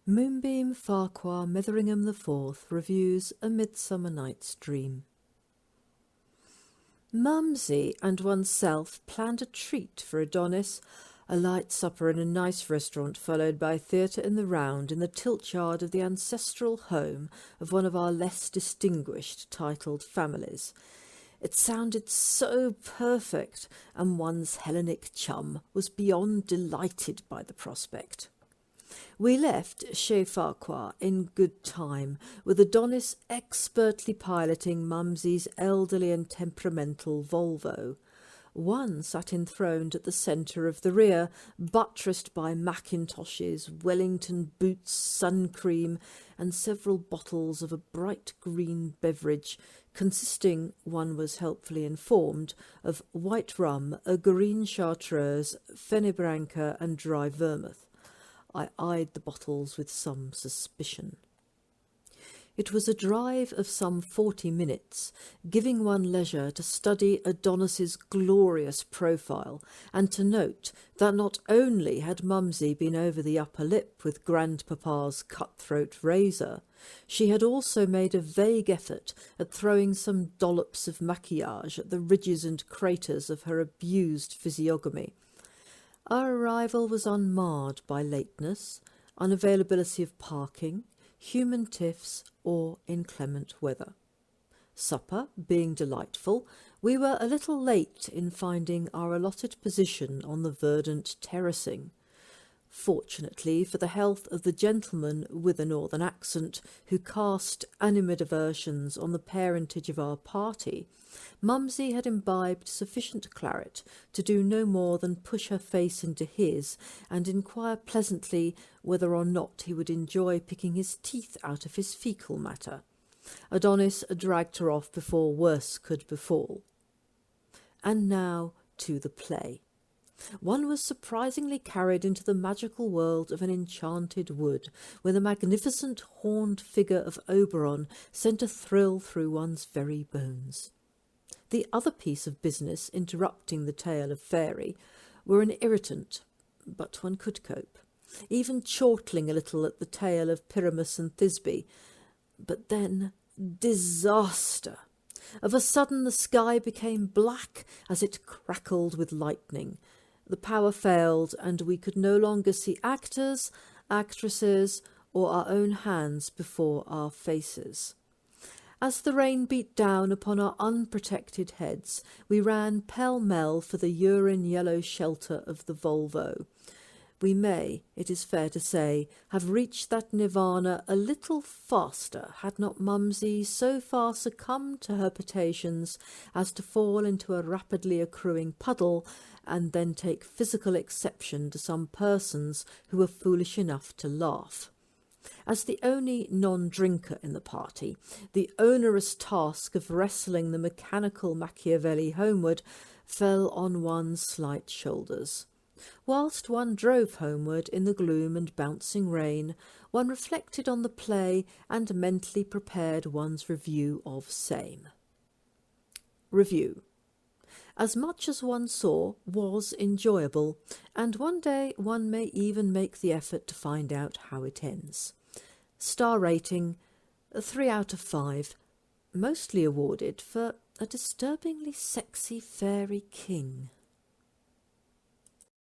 Moonbeam Farquhar Metheringham IV reviews A Midsummer Night's Dream. Mumsy and oneself planned a treat for Adonis, a light supper in a nice restaurant followed by theatre in the round in the tilt-yard of the ancestral home of one of our less distinguished titled families. It sounded so perfect, and one's Hellenic chum was beyond delighted by the prospect. We left Chez Farquhar in good time, with Adonis expertly piloting Mumsy's elderly and temperamental Volvo. One sat enthroned at the centre of the rear, buttressed by Macintoshes, Wellington boots, sun cream, and several bottles of a bright green beverage, consisting, one was helpfully informed, of white rum, a green chartreuse, Fenebranca, and dry vermouth. I eyed the bottles with some suspicion. It was a drive of some 40 minutes, giving one leisure to study Adonis's glorious profile, and to note that not only had Mumsy been over the upper lip with Grandpapa's cutthroat razor, she had also made a vague effort at throwing some dollops of maquillage at the ridges and craters of her abused physiognomy. Our arrival was unmarred by lateness, unavailability of parking, human tiffs, or inclement weather. Supper being delightful, we were a little late in finding our allotted position on the verdant terracing. Fortunately for the health of the gentleman with a northern accent who cast animadversions on the parentage of our party, Mumsy had imbibed sufficient claret to do no more than push her face into his and inquire pleasantly whether or not he would enjoy picking his teeth out of his fecal matter. Adonis dragged her off before worse could befall. And now to the play. One was surprisingly carried into the magical world of an enchanted wood, where the magnificent horned figure of Oberon sent a thrill through one's very bones. The other piece of business interrupting the tale of fairy were an irritant, but one could cope, even chortling a little at the tale of Pyramus and Thisbe. But then disaster! Of a sudden the sky became black as it crackled with lightning. The power failed, and we could no longer see actors, actresses, or our own hands before our faces. As the rain beat down upon our unprotected heads, we ran pell-mell for the urine-yellow shelter of the Volvo. We may, it is fair to say, have reached that nirvana a little faster had not Mumsy so far succumbed to her potations as to fall into a rapidly accruing puddle and then take physical exception to some persons who were foolish enough to laugh. As the only non-drinker in the party, the onerous task of wrestling the mechanical Machiavelli homeward fell on one's slight shoulders. Whilst one drove homeward in the gloom and bouncing rain, one reflected on the play and mentally prepared one's review of same. Review. As much as one saw was enjoyable, and one day one may even make the effort to find out how it ends. Star rating 3 out of 5, mostly awarded for a disturbingly sexy fairy king.